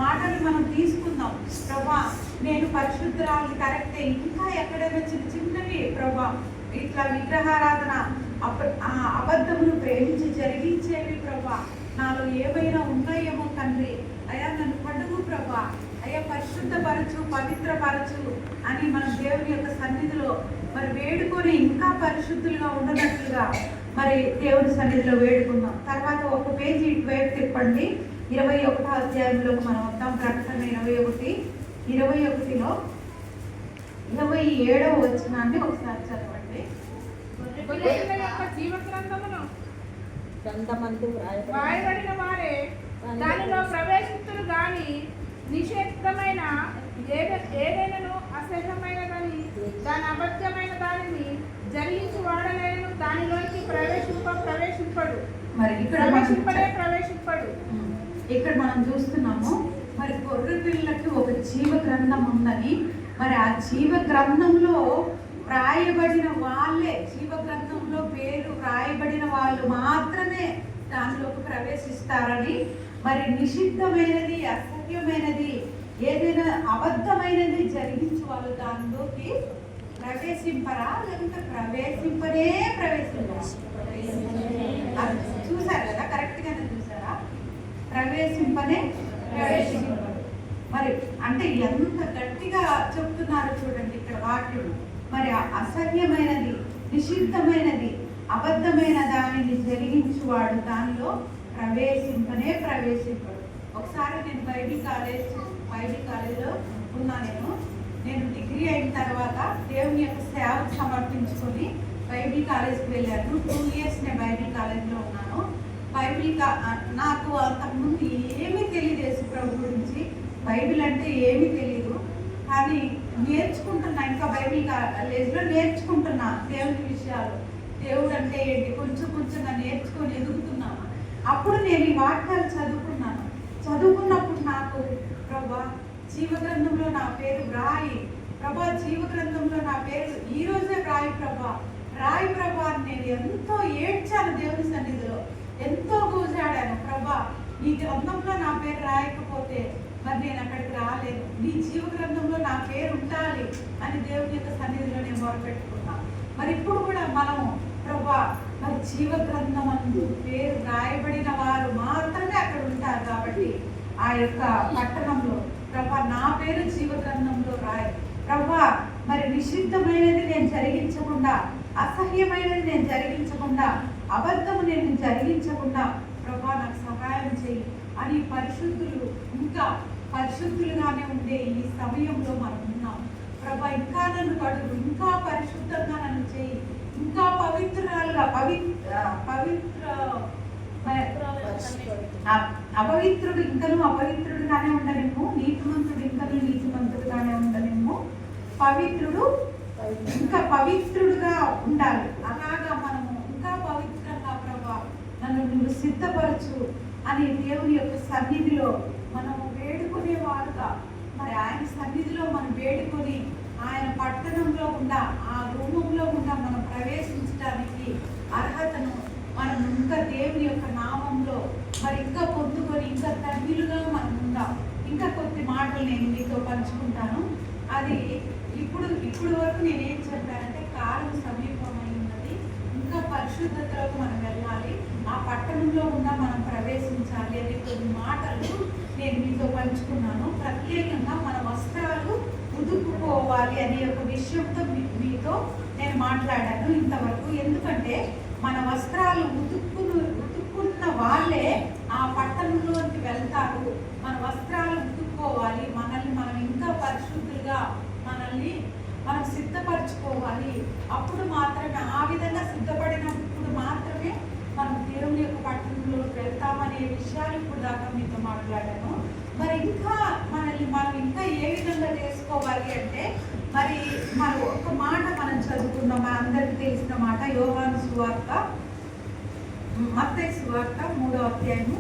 మాటని మనం తీసుకుందాం. ప్రభా నేను పరిశుద్ధరాలు కరెక్టే, ఇంకా ఎక్కడైనా చిన్న చిన్నవి ప్రభా ఇట్లా విగ్రహారాధన అబద్ధమును ప్రేమించి జరిగించేవి ప్రభా నాలో ఏమైనా ఉన్నాయేమో తండ్రి, అయ్యా నన్ను పడుగు ప్రభా, అయ్యా పరిశుద్ధపరచు పవిత్రపరచు అని మన దేవుని యొక్క సన్నిధిలో మరి వేడుకొని ఇంకా పరిశుద్ధులుగా ఉండనట్లుగా మరి దేవుని సన్నిధిలో వేడుకుందాం. తర్వాత ఒక పేజీ ఇటువైపు తిప్పండి. 21వ అధ్యాయంలోకి మనం వద్దాం. ప్రకటన 21లో 27వ వచనాన్ని ఒకసారి చదవండి. వ్రాయబడిన వారే దానిలో ప్రవేశిస్తులు గాని నిషేధమైన ఏదైనాను అసహ్యమైనదని దాని అబద్ధమైన దానిని జరిగించి వాడలేను, దానిలోకి ప్రవేశింపడు. మరి ప్రవేశింపడు. ఇక్కడ మనం చూస్తున్నాము మరి గొర్రె పిల్లకి ఒక జీవ గ్రంథం ఉందని, మరి ఆ జీవ గ్రంథంలో రాయబడిన వాళ్ళే, జీవ గ్రంథంలో పేరు రాయబడిన వాళ్ళు మాత్రమే దానిలోకి ప్రవేశిస్తారని, మరి నిషిద్ధమైనది అసహ్యమైనది ఏదైనా అబద్ధమైనది జరిగించి వాళ్ళు దానిలోకి ప్రవేశింపరా, లేకుంటే ప్రవేశింపరా? చూసారు కదా, కరెక్ట్ గానే చూసారా? ప్రవేశింపరు. మరి అంటే ఎంత గట్టిగా చెప్తున్నారు చూడండి ఇక్కడ వాక్యం. మరి అసహ్యమైనది నిషిద్ధమైనది అబద్ధమైన దానిని జరిగించువాడు దానిలో ప్రవేశింపడు. ఒకసారి నేను బైబిల్ కాలేజ్లో ఉన్నా. నేను డిగ్రీ అయిన తర్వాత దేవుని యొక్క సేవకు సమర్పించుకొని బైబిల్ కాలేజ్కి వెళ్ళాను. 2 years నేను బైబిల్ కాలేజ్లో ఉన్నాను. నాకు అంతకుముందు ఏమీ తెలియదు యేసు ప్రభు గురించి, బైబిల్ అంటే ఏమీ తెలియదు. కానీ నేర్చుకుంటున్నా, ఇంకా బైబిల్ కాలేజ్లో నేర్చుకుంటున్నా దేవుని విషయాలు, దేవుడు అంటే ఏంటి కొంచెంగా నేర్చుకొని ఎదుగుతున్నాను. అప్పుడు నేను ఈ వాక్యాలు చదువుకున్నప్పుడు నాకు ప్రభా జీవగ్రంథంలో నా పేరు రాయి ప్రభా, జీవగ్రంథంలో నా పేరు ఈ రోజే రాయి ప్రభా అని నేను ఎంతో ఏడ్చాను. దేవుని సన్నిధిలో ఎంతో గూజాడాను. ప్రభా ఈ గ్రంథంలో నా పేరు రాయకపోతే మరి నేను అక్కడికి రాలేను, నీ జీవ గ్రంథంలో నా పేరు ఉండాలి అని దేవుని యొక్క సన్నిధిలో నేను మొరపెట్టుకున్నాను. మరి ఇప్పుడు కూడా మనము ప్రభా మరి జీవ గ్రంథం అందు పేరు రాయబడిన వారు మాత్రమే అక్కడ ఉంటారు. కాబట్టి ఆ యొక్క పట్టణంలో ప్రభా నా పేరు జీవ గ్రంథంలో రాయి ప్రభా. మరి నిషిద్ధమైనది నేను జరిగించకుండా, అసహ్యమైనది నేను జరిగించకుండా, అబద్ధము నేను జరిగించకుండా ప్రభా నాకు సహాయం చేయి అని పరిశుద్ధులు ఇంకా పరిశుద్ధులుగానే ఉండే ఈ సమయంలో మనం ఉన్నాం. ప్రభా ఇంకా నన్ను కడుగు, ఇంకా పరిశుద్ధంగా నన్ను చేయి, ఇంకా పవిత్రురాలుగా అపవిత్రుడు ఇంకను అపవిత్రుడుగానే ఉండలేము, నీతిమంతుడు ఇంకను నీతిమంతుడుగానే ఉండలేము, పవిత్రుడు ఇంకా పవిత్రుడుగా ఉండాలి. అలాగా మనము ఇంకా పవిత్రంగా ప్రభా నన్ను నువ్వు సిద్ధపరచు అని దేవుని యొక్క సన్నిధిలో మనము వేడుకునేవారుగా, మరి ఆయన సన్నిధిలో మనం వేడుకొని ఆయన పట్టణంలో గుండా ఆ రూమంలో గుండా మనం ప్రవేశించడానికి అర్హతను మనం ఇంకా దేవుని యొక్క నామంలో మరి ఇంకా పొందుకొని ఇంకా తగ్గిలుగా మనం ఉందాం. ఇంకా కొద్ది మాటలు నేను మీతో పంచుకుంటాను. అది ఇప్పుడు వరకు నేనేం చెప్పానంటే కాలం సమీపమై ఉన్నది, ఇంకా పరిశుద్ధతలోకి మనం వెళ్ళాలి, ఆ పట్టణంలో ఉన్న మనం ప్రవేశించాలి అనే కొన్ని మాటలు నేను మీతో పంచుకున్నాను. ప్రత్యేకంగా మన వస్త్రాలు ఉతుక్కుపోవాలి అనే ఒక విషయంతో మీతో నేను మాట్లాడాను ఇంతవరకు. ఎందుకంటే మన వస్త్రాలు ఉతుక్కున్న వాళ్ళే ఆ పట్టణంలోకి వెళ్తారు. మన వస్త్రాలు ఉతుక్కోవాలి, మనల్ని మనం ఇంకా పరిశుద్ధులుగా మనం సిద్ధపరచుకోవాలి. అప్పుడు మాత్రమే, ఆ విధంగా సిద్ధపడినప్పుడు మాత్రమే మనం దేవుని యొక్క పట్టణంలోకి వెళ్తామనే విషయాలు ఇప్పుడు దాకా మీతో మాట్లాడాను. మరి ఇంకా మనం ఇంకా ఏ విధంగా చేసుకోవాలి అంటే, మరి మనం ఒక మాట మనం చదువుకున్నాం, మన అందరికీ తెలిసిన మాట, యోహాను సువార్త, మత్తయి సువార్త 3వ అధ్యాయము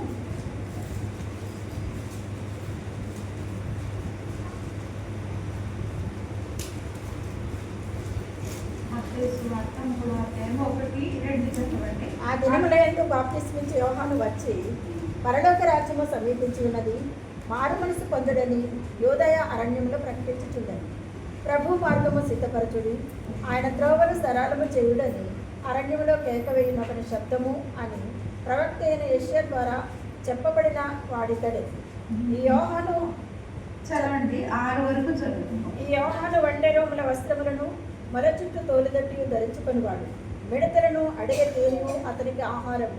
1-2 చదవండి. ఆ దినములందు బాప్తిస్మిచ్చు యోహాను వచ్చి పరలోక రాజ్యము సమీపించి ఉన్నది, మారు మనసు పొందుడని యోదయ అరణ్యంలో ప్రకటించుచుండెను. ప్రభు మార్గము సిద్ధపరచుడి, ఆయన త్రోవను సరళము చేయుడని అరణ్యములో కేక వేయునొకని శబ్దము అని ప్రవక్త అయిన యెషయా ద్వారా చెప్పబడిన వాడితడే. ఈ యోహాను చదవండి 6 వరకు చదువుతున్నాం. ఈ యోహాను వంటె రోముల వస్త్రములను మొల చుట్టూ తోలుదట్టియు ధరించుకొనివాడు. మిడతలను అడిగే తేలియు అతనికి ఆహారము.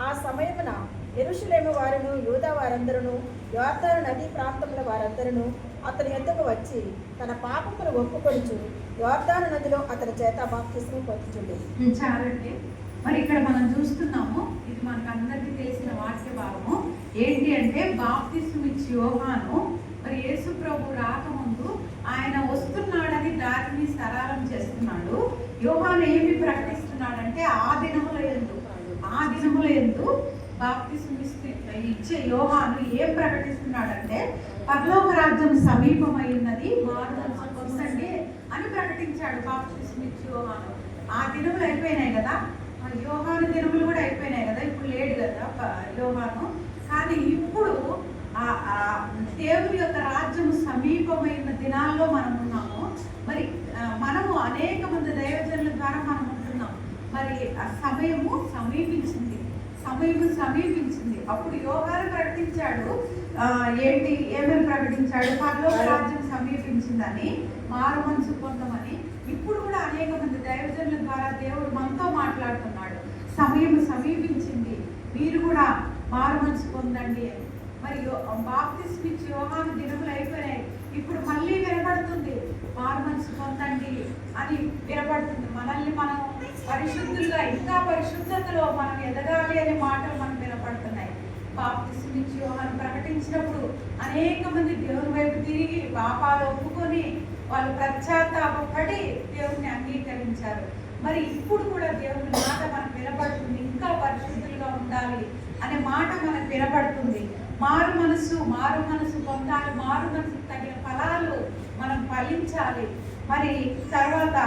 ఆ సమయమున యెరూషలేము వారును యూదా వారందరూ యోర్దాను నదీ ప్రాంతముల వారందరూ అతని యొద్దకు వచ్చి తన పాపమును ఒప్పుకొనుచు యోర్దాను నదిలో అతని చేత బాప్తిస్మం పొందుచుండెను. చాలండి. మరి ఇక్కడ మనం చూస్తున్నాము, ఇది మనకు అందరికీ తెలిసిన వాక్య భాగము ఏంటి అంటే, బాప్తిస్మం ఇచ్చి యోహాను మరి యేసు ప్రభు రాకముందు ఆయన వస్తున్నాడని దారిని సరళం చేస్తున్నాడు. యోహాను ఏమి ప్రకటిస్తున్నాడంటే, ఆ దినముల యందు బాప్తిస్మం ఇచ్చే యోహాను ఏం ప్రకటిస్తున్నాడంటే, పరలోక రాజ్యం సమీపమైనది, మారుమనసు పొందండి అని ప్రకటించాడు బాప్తిస్మం ఇచ్చే యోహాను. ఆ దినములు అయిపోయినాయి కదా, యోహాను దినములు కూడా అయిపోయినాయి కదా, ఇప్పుడు లేడు కదా యోహాను. కానీ ఇప్పుడు దేవుని యొక్క రాజ్యము సమీపమైన దినాల్లో మనం ఉన్నాము. మరి మనము అనేక మంది దైవజనుల ద్వారా మనం ఉంటున్నాం. మరి ఆ సమయము సమీపించింది. అప్పుడు యోహాను ప్రకటించాడు, ఏమేమి ప్రకటించాడు? పరలోక రాజ్యం సమీపించిందని, మారు మనసు పొందమని. ఇప్పుడు కూడా అనేక మంది దైవజనుల ద్వారా దేవుడు మనతో మాట్లాడుతున్నాడు, సమయం సమీపించింది, మీరు కూడా మారు మనసు పొందండి అని. మరి బాప్తిస్మం ఇచ్చి యోహాను దినములు అయిపోయినాయి, ఇప్పుడు మళ్ళీ వినపడుతుంది, మారు మనసు పొందండి అని వినపడుతుంది. మనల్ని మనం పరిశుద్ధులుగా, ఇంకా పరిశుద్ధతలో మనం ఎదగాలి అనే మాటలు మనకు వినపడుతున్నాయి. బాప్తిస్మం ఇచ్చి యోహాను ప్రకటించినప్పుడు అనేక మంది దేవుని వైపు తిరిగి పాపాలు ఒప్పుకొని వాళ్ళు పశ్చాత్తాపడి దేవుని అంగీకరించారు. మరి ఇప్పుడు కూడా దేవుని మాట మనకు వినపడుతుంది, ఇంకా పరిశుద్ధులుగా ఉండాలి అనే మాట మనకు వినపడుతుంది. మారు మనసు పొందాలి, మారు మనసుకు తగిన ఫలాలు మనం ఫలించాలి. మరి తర్వాత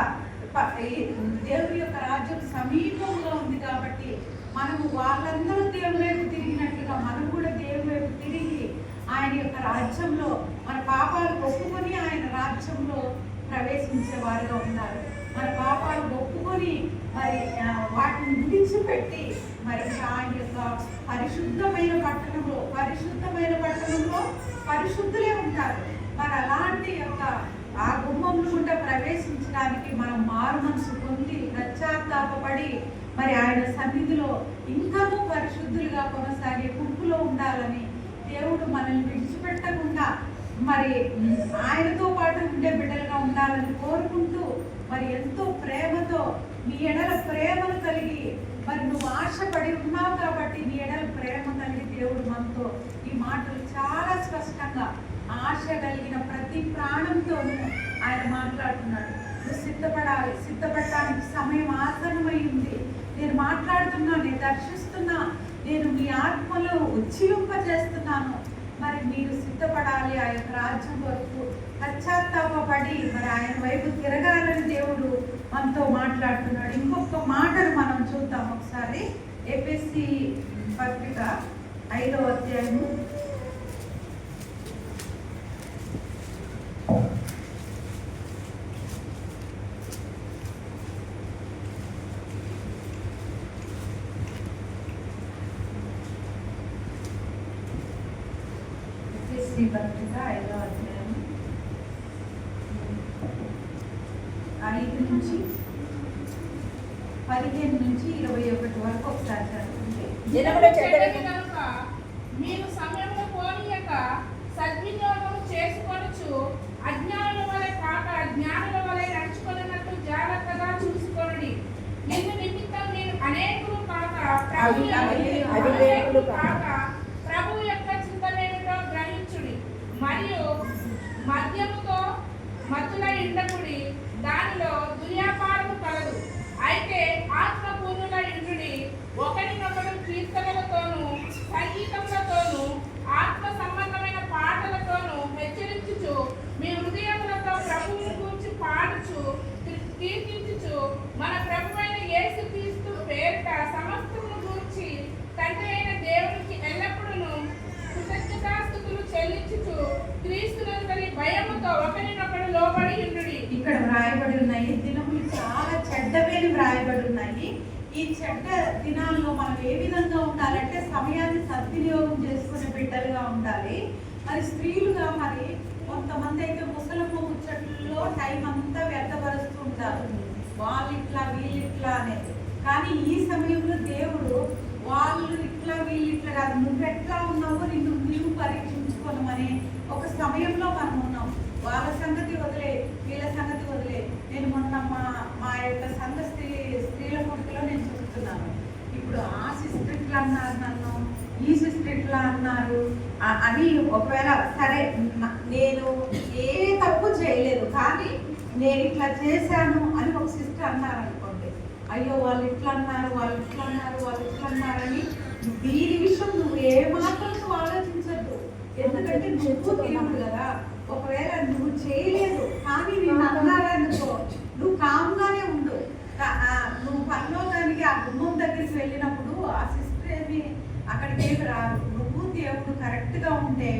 దేవుని యొక్క రాజ్యం సమీపంలో ఉంది కాబట్టి మనము వాళ్ళందరూ దేవుని వైపు తిరిగినట్లుగా మనం కూడా దేవుని వైపు తిరిగి ఆయన యొక్క రాజ్యంలో మన పాపాలు ఒప్పుకొని ఆయన రాజ్యంలో ప్రవేశించే వారిగా ఉన్నారు. మన పాపాలు ఒప్పుకొని మరి వాటిని విడిచిపెట్టి మరి ఆయన యొక్క పరిశుద్ధమైన పట్టణంలో పరిశుద్ధులే ఉంటారు. మరి అలాంటి యొక్క ఆ గుమ్మంలో గుండా ప్రవేశించడానికి మనం మారు మనసు పొంది పశ్చాత్తాపడి మరి ఆయన సన్నిధిలో ఇంకనూ పరిశుద్ధులుగా కొనసాగే గుంపులో ఉండాలని, దేవుడు మనల్ని విడిచిపెట్టకుండా మరి ఆయనతో పాటు ఉండే బిడ్డలుగా ఉండాలని కోరుకుంటూ, మరి ఎంతో ప్రేమతో నీ ఎడల ప్రేమను కలిగి, మరి నువ్వు ఆశపడి ఉన్నావు కాబట్టి నీ ఎడల ప్రేమ కలిగి దేవుడు మనతో ఈ మాటలు చాలా స్పష్టంగా ఆశ కలిగిన ప్రతి ప్రాణంతోనూ ఆయన మాట్లాడుతున్నాడు. నువ్వు సిద్ధపడటానికి సమయం ఆసన్నమైంది. నేను మాట్లాడుతున్నా, నేను దర్శిస్తున్నా, నేను మీ ఆత్మలో ఉజ్జీవింపజేస్తున్నాను. మరి మీరు సిద్ధపడాలి ఆ యొక్క రాజ్యం వరకు, పశ్చాత్తాపడి మరి ఆయన వైపు తిరగాలని దేవుడు మనతో మాట్లాడుతున్నాడు. ఇంకొక మాటను మనం చూద్దాం ఒకసారి. ఎఫెసీ పత్రిక 5వ అధ్యాయము 5వ అధ్యాయం 5 నుంచి 15 నుంచి 21 వరకు ఒకసారి చదువుకుంటే. జనముల చెడ్డని కనుక మీరు సమయమును పోనీయక సద్వినియోగము చేసుకొనుచు అజ్ఞానుల వలె కాక జ్ఞానుల వలె నడుచుకొనున్నట్టు జాగ్రత్తగా చూసుకొనుడి. నిన్ను నిమిత్తం నేను అనేకులు కాక ప్రభు యొక్క చింతనేమిటో గ్రహించుడి. మరియు మద్యముతో మత్తులై ఉండకుడి, దానిలో దుర్వ్యాపారము కలదు. అయితే ఆత్మపూర్ణుల ఇండుడి, ఒకరినొకరు కీర్తనలతోనూ సంగీతములతోనూ ఆత్మ సంబంధమైన పాటలతోనూ హెచ్చరించుచు మీ హృదయములతో ప్రభువును గూర్చి పాడుచు కీర్తించుచు మన ప్రభువైన యేసుక్రీస్తు పేరిట సమస్తమును గూర్చి తండ్రి అయిన దేవునికి ఎల్లప్పుడూ కృతజ్ఞతాస్తుతులు చెల్లించు ఇక్కడ వ్రాయబడి ఉన్నాయి. దినములు చాలా చెడ్డవేని వ్రాయబడి ఉన్నాయి. ఈ చెడ్డ దినాల్లో మనం ఏ విధంగా ఉండాలంటే సమయాన్ని సద్వినియోగం చేసుకునే బిడ్డలుగా ఉండాలి. మరి స్త్రీలుగా మరి కొంతమంది అయితే ముసలమ్మ ముచ్చట్లలో టైం అంతా వ్యర్థపరుస్తూ ఉంటారు. వాళ్ళు ఇట్లా వీళ్ళు ఇట్లా అనేది. కానీ ఈ సమయంలో దేవుడు వాళ్ళు ఇట్లా వీళ్ళు ఇట్లా కాదు, నువ్వెట్లా ఉన్నావో నీవు పరీక్షించుకోనమని ఒక సమయంలో మనం ఉన్నాం. వాళ్ళ సంగతి వదిలే, వీళ్ళ సంగతి వదిలే. నేను మొన్న మా యొక్క సంఘ స్త్రీల కొడుకులో నేను చెప్తున్నాను. ఇప్పుడు ఆ సిస్టర్ ఇట్లా అన్నారు నన్ను, ఈ సిస్టర్ ఇట్లా అన్నారు అని. ఒకవేళ సరే నేను ఏ తప్పు చేయలేదు, కానీ నేను ఇట్లా చేశాను అని ఒక సిస్టర్ అన్నారు అనుకోండి, అయ్యో వాళ్ళు ఇట్లా అన్నారు, వాళ్ళు ఇట్లా అన్నారు, వాళ్ళు ఇట్లా అన్నారని దీని విషయం నువ్వు ఏ మాత్రం ఆలోచించద్దు. ఎందుకంటే నువ్వు దేవుడు కదా. ఒకవేళ నువ్వు చేయలేదు కానీ నేను అన్నారనుకో, నువ్వు కామ్గానే ఉండు. నువ్వు పరలోకానికి ఆ గుమ్మం దగ్గరికి వెళ్ళినప్పుడు ఆ సిస్టర్ ఏమి అక్కడికి ఏమి రాదు. నువ్వు దేవుడు కరెక్ట్గా ఉంటే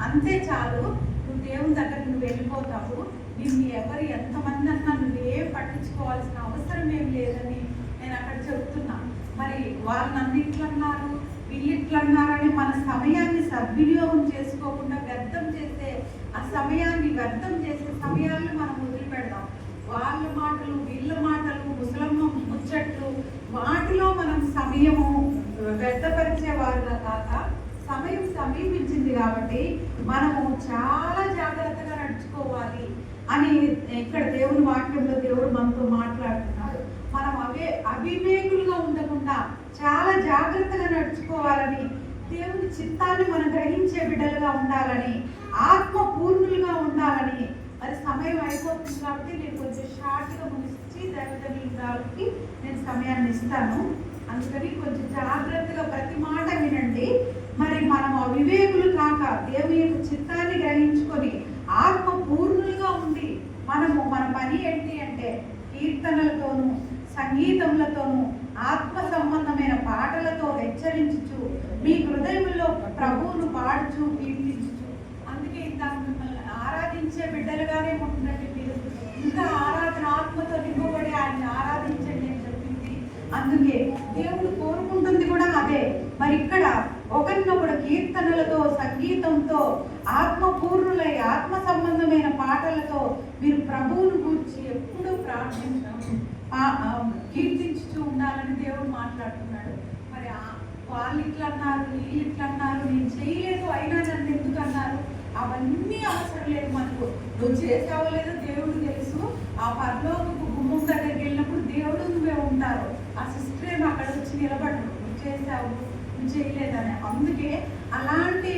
అంతే చాలు. నువ్వు దేవుని దగ్గరికి నువ్వు వెళ్ళిపోతావు. నిన్ను ఎవరు ఎంతమంది అన్నా నువ్వేం పట్టించుకోవాల్సిన అవసరం ఏం లేదని నేను అక్కడ చెప్తున్నా. మరి వాళ్ళు నన్ను ఇట్లన్నారు, వీళ్ళు ఇట్లన్నారని మన సమయాన్ని సద్వినియోగం చేసుకోకుండా వ్యర్థం చేసే ఆ సమయాన్ని వ్యర్థం చేసే సమయాన్ని మనం వదిలిపెడదాం. వాళ్ళ మాటలు, వీళ్ళ మాటలు, ముసలమ్మ ముచ్చట్లు, వాటిలో మనం సమయము వ్యర్థపరిచేవారుగా కాక సమయం సమీపించింది కాబట్టి మనము చాలా జాగ్రత్తగా నడుచుకోవాలి అని ఇక్కడ దేవుని వాక్యంలో దేవుడు మనతో మాట్లాడుతున్నాడు. మనం అవివేకులుగా ఉండకుండా చాలా జాగ్రత్తగా నడుచుకోవాలని, దేవుని చిత్తాన్ని మనం గ్రహించే బిడ్డలుగా ఉండాలని, ఆత్మ పూర్ణులుగా ఉండాలని. మరి సమయం అయిపోతుంది కాబట్టి నేను కొంచెం షార్ట్గా ముగిసి దైవజనులకి నేను సమయాన్ని ఇస్తాను. అందుకని కొంచెం జాగ్రత్తగా ప్రతి మాట వినండి. మరి మనం అవివేకులు కాక దేవుని యొక్క చిత్తాన్ని గ్రహించుకొని ఆత్మ పూర్ణులుగా ఉండి మన పని ఏంటి అంటే కీర్తనలతోనూ సంగీతములతోనూ ఆత్మ సంబంధమైన పాటలతో హెచ్చరించుచు మీ హృదయంలో ప్రభువును పాడుచు కీర్తించుచు. అందుకే ఇందాక మిమ్మల్ని ఆరాధించే బిడ్డలుగానే ఉంటుందండి. మీరు ఇంకా ఆరాధన ఆత్మతో నింపబడి ఆయన ఆరాధించండి అని చెప్పింది. అందుకే దేవుడు కోరుకుంటుంది కూడా అదే. మరి ఇక్కడ ఒకరినొకడు కీర్తనలతో సంగీతంతో ఆత్మపూర్ణులై ఆత్మ సంబంధమైన పాటలతో మీరు ప్రభువును గురించి ఎప్పుడూ కీర్తించుతూ ఉండాలని దేవుడు మాట్లాడుతున్నాడు. మరి వాళ్ళు ఇట్లా అన్నారు, వీళ్ళు ఇట్లా అన్నారు, నేను చేయలేదు అయినా నన్ను ఎందుకు అన్నారు, అవన్నీ అవసరం లేదు మనకు. నువ్వు చేసావో లేదో దేవుడు తెలుసు. ఆ పరలోకపు గుమ్మం దగ్గరికి వెళ్ళినప్పుడు దేవుడు నువ్వే ఉంటారు. ఆ సిస్టర్ ఏమో అక్కడ వచ్చి నిలబడరు, నువ్వు చేసావు నువ్వు చేయలేదని. అందుకే అలాంటి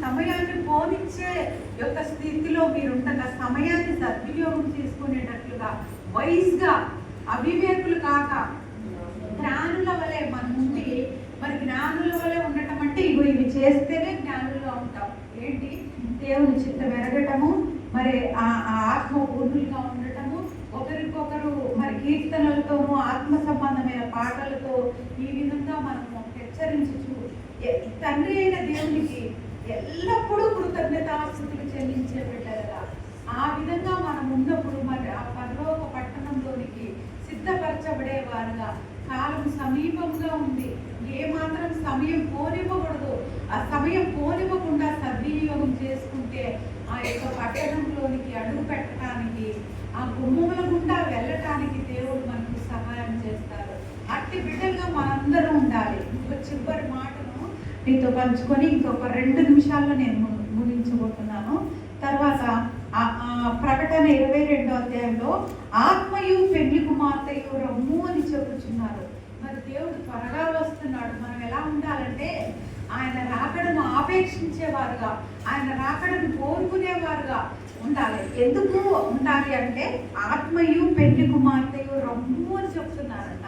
సమయాన్ని పోనిచ్చే యొక్క స్థితిలో మీరుండగా సమయాన్ని సద్వినియోగం చేసుకునేటట్లుగా వైస్గా, అవివేకులు కాక జ్ఞానుల వలె మనం ఉండి, మరి జ్ఞానుల వలె ఉండటం అంటే ఇవి చేస్తేనే జ్ఞానులుగా ఉంటాం. ఏంటి? దేవుని చిత్తం ఎరగటము, మరి ఆత్మ పూర్ణులుగా ఉండటము, ఒకరికొకరు మరి కీర్తనలతోనూ ఆత్మ సంబంధమైన పాటలతో ఈ విధంగా మనము హెచ్చరించు తండ్రి అయిన దేవునికి ఎల్లప్పుడూ కృతజ్ఞతాస్తుతులు చెల్లించే బిడ్డలుగా ఆ విధంగా మనం ఉన్నప్పుడు మరి ఆ పరలోక పట్టణంలోనికి సిద్ధపరచబడేవారుగా కాలం సమీపంగా ఉంది. ఏమాత్రం సమయం పోనివ్వకూడదు. ఆ సమయం పోనివ్వకుండా సద్వినియోగం చేసుకుంటే ఆ యొక్క పట్టణంలోనికి అడుగు పెట్టడానికి, ఆ గుమ్మముల గుండా వెళ్ళటానికి దేవుడు మనకు సహాయం చేస్తారు. అట్టి బిడ్డలుగా మనందరం ఉండాలి. ఇంకొక చివరి మాటను మీతో పంచుకొని ఇంకొక 2 నిమిషాల్లో నేను ముగించబోతున్నాను. తర్వాత ప్రకటన 22వ అధ్యాయంలో ఆత్మయు పెళ్లి కుమార్తెయు రమ్ము అని చెప్పుచున్నారు. మరి దేవుడు త్వరగా వస్తున్నాడు. మనం ఎలా ఉండాలంటే ఆయన రాకడను ఆపేక్షించేవారుగా, ఆయన రాకడను కోరుకునేవారుగా ఉండాలి. ఎందుకు ఉండాలి అంటే ఆత్మయు పెళ్లి కుమార్తెయు రమ్ము అని చెప్తున్నారంట.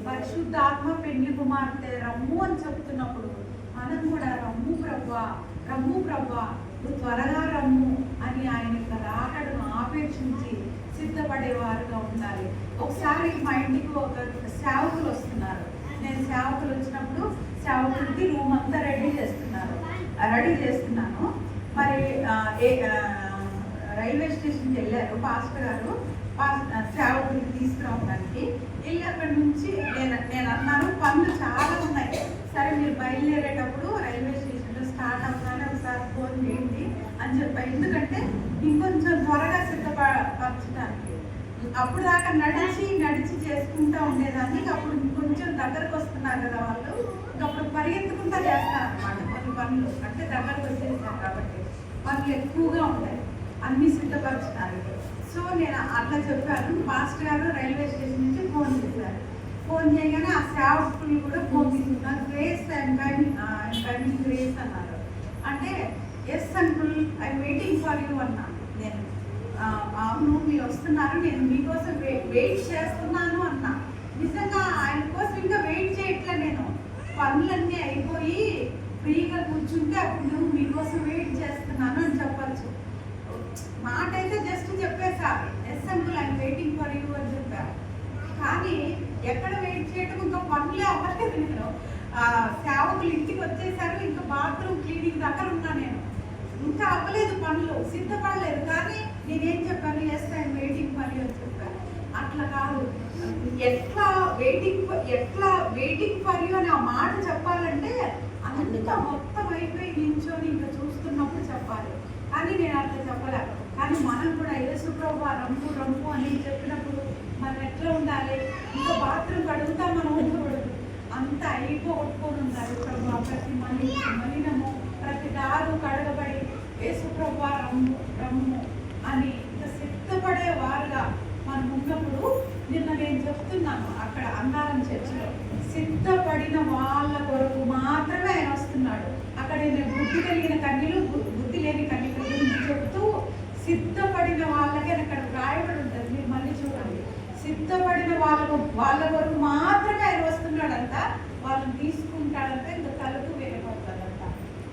పరిశుద్ధ ఆత్మ పెళ్లి కుమార్తె రమ్ము అని చెప్తున్నప్పుడు మనం కూడా రమ్ము ప్రభా, రమ్ము ప్రభా, నువ్వు త్వరగా రమ్ము అని ఆయన యొక్క రాకడను ఆపేక్షించి సిద్ధపడేవారుగా ఉండాలి. ఒకసారి మా ఇంటికి ఒక సేవకులు వస్తున్నారు. నేను సేవకులు వచ్చినప్పుడు సేవకులకి రూమ్ అంతా రెడీ చేస్తున్నాను. మరి రైల్వే స్టేషన్కి వెళ్ళారు పాస్టర్ గారు సేవకుడికి తీసుకురావడానికి. వెళ్ళి అక్కడి నుంచి నేను అన్నాను పనులు చాలా ఉన్నాయి, సరే మీరు బయలుదేరేటప్పుడు రైల్వే స్టేషన్లో స్టార్ట్ అవుతానే ఒకసారి ఫోన్ చేయండి అని చెప్పాను. ఎందుకంటే ఇంకొంచెం త్వరగా సిద్ధపరచడానికి. అప్పుడు దాకా నడిచి చేసుకుంటూ ఉండేదాన్ని. అప్పుడు కొంచెం దగ్గరకు వస్తున్నారు కదా వాళ్ళు, అప్పుడు పరిగెత్తుకుంటా చేస్తారు అన్నమాట కొన్ని పనులు. అంటే దగ్గరకు వచ్చేసారు కాబట్టి పనులు ఎక్కువగా ఉంటాయి అన్ని సిద్ధపరచడానికి. సో నేను అట్లా చెప్పాను. పాస్టర్ గారు రైల్వే స్టేషన్ నుంచి ఫోన్ చేశారు. ఫోన్ చేయగానే ఆ సేవకులు కూడా ఫోన్ తీసుకున్నారు. గ్రేస్ ఐఎమ్ గ్రేస్ అన్నారు. అంటే yes uncle I'm waiting for you అన్నాను నేను. అవును మీరు వస్తున్నారు, నేను మీకోసం వెయిట్ చేస్తున్నాను అన్నా. నిజంగా ఆయన కోసం ఇంకా వెయిట్ చేయట్లే నేను. పనులన్నీ అయిపోయి ఫ్రీగా కూర్చుంటే అప్పుడు మీకోసం వెయిట్ చేస్తున్నాను అని చెప్పచ్చు. మాట అయితే జస్ట్ చెప్పేసా, yes uncle I'm waiting for you అని చెప్పారు. కానీ ఎక్కడ వెయిట్ చేయడం, ఇంకా పనులే అవ్వలేదు. నేను సేవకులు ఇంటికి వచ్చేసారు, ఇంకా బాత్రూమ్ క్లీనింగ్ దగ్గర ఉన్నా నేను. ఇంకా అవ్వలేదు పనులు, సిద్ధపడలేదు. కానీ నేనేం చెప్పాను, yes I'm waiting for you అని చెప్పాను. అట్లా కాదు, ఎట్లా వెయిటింగ్ ఫర్ యూ అని ఆ మాట చెప్పాలంటే అంతా మొత్తం అయిపోయి నించొని ఇంకా చూస్తున్నప్పుడు చెప్పాలి. కానీ నేను అట్లా చెప్పలే. కానీ మనం కూడా యేసు ప్రభువా రంపు అని చెప్పినప్పుడు మనం ఎట్లా ఉండాలి, ఇంకా బాత్రూమ్ కడుగుతా మనం ఉండకూడదు, అంతా అయిపోగొట్టుకొని ఉండాలి. ప్రభువా ప్రతి మలినము ప్రతి దారు కడగబడి యేసు ప్రభువా రమ్ము అని ఇంకా సిద్ధపడే వారుగా మనం ఉన్నప్పుడు, నిన్న నేను చెప్తున్నాను అక్కడ అన్నారం చర్చిలో, సిద్ధపడిన వాళ్ళ కొరకు మాత్రమే ఆయన వస్తున్నాడు. అక్కడ బుద్ధి కలిగిన కన్యలు బుద్ధి లేని కన్యల గురించి చెప్తూ సిద్ధపడిన వాళ్ళకే అక్కడ రాయబడి ఉంటుంది. మీరు మళ్ళీ చూడండి, సిద్ధపడిన వాళ్ళ కొరకు మాత్రమే ఆయన వస్తున్నాడంట. వాళ్ళని తీసుకుంటాడంట, ఇంకా తలుపు వేయబడతాడంట.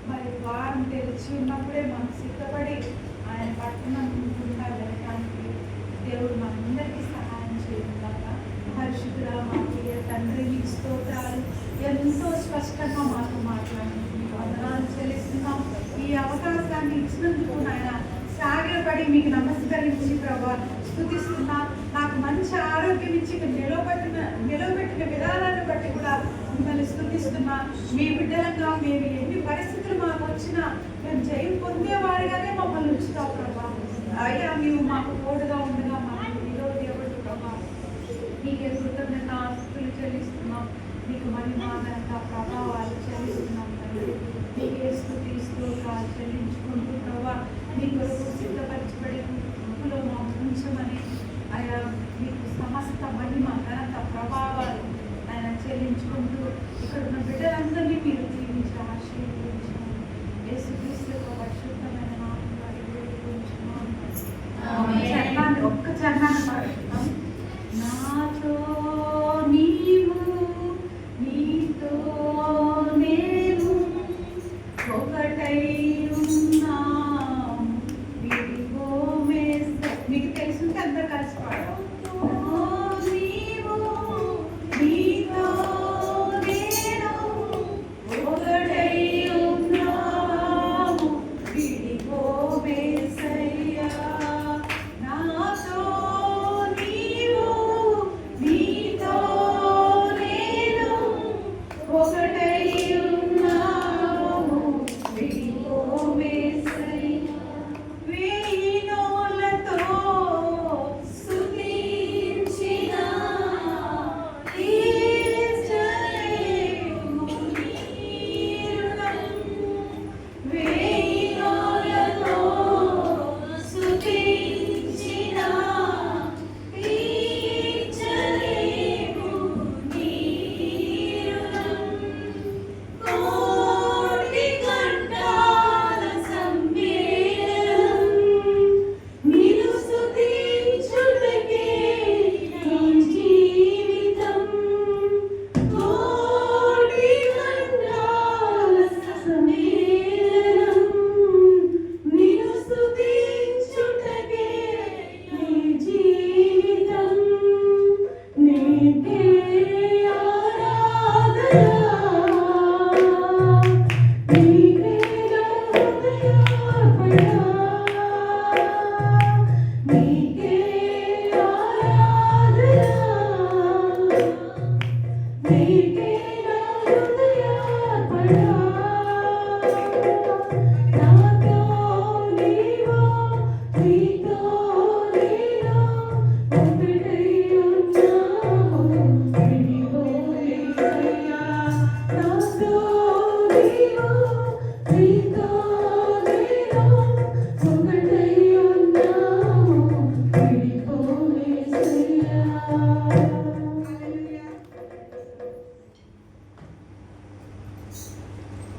మరి వారం తెరిచి ఉన్నప్పుడే మనం సిద్ధపడి ఆయన పట్టణం గుండా వెళ్ళడానికి దేవుడు మనందరికీ సహాయం చేయకుండా. పరిశుద్ధుడా మా ప్రియ తండ్రి, మీకు స్తోత్రాలు. ఎంతో స్పష్టంగా మాతో మాట్లాడి మీకు వందనాలు చెల్లిస్తున్నాం. ఈ అవకాశాన్ని ఇచ్చినందుకు నాయన సాగిలపడి మీకు నమస్కరించి ప్రభా స్తుతిస్తున్నా. నాకు మంచి ఆరోగ్యం ఇచ్చి నిలబెట్టిన విధానాన్ని బట్టి కూడా మిమ్మల్ని స్తుతిస్తున్నా. మీ బిడ్డలంగా మేము ఎన్ని పరిస్థితులు మాకు వచ్చినా మేము జయం పొందేవారిగానే మమ్మల్ని ఉంచుతావు ప్రభా. అయ్యా నీవు మాకు తోడుగా ఉండగా మాకు ఈరోజు ఎవరు ప్రభా నీకే కృతజ్ఞత ఆస్తులు చెల్లిస్తున్నాం. నీకు మహిమానంత ప్రభావాలు చెల్లిస్తున్నాం తండ్రి. నీకే స్తుతి స్తోత్రాలు చెల్లించుకుంటూ ప్రభా మీ కొరకు సిద్ధపరచబడి కృపలో మా ఉంచమని ఆయా మీకు సమస్త మహిమ ఘనత ప్రభావాలు ఆయన చెల్లించుకుంటూ ఇక్కడ ఉన్న బిడ్డలందరినీ మీరు జీవించి ఆశీర్వదించమని యేసుక్రీస్తు యొక్క పరిశుద్ధమైన నామములో వేడుకుంటున్నాము. చరణాన్ని ఒక్క చరణాన్ని పాడుతున్నాం. నాతో నీవు నీతో నేను ఒకటై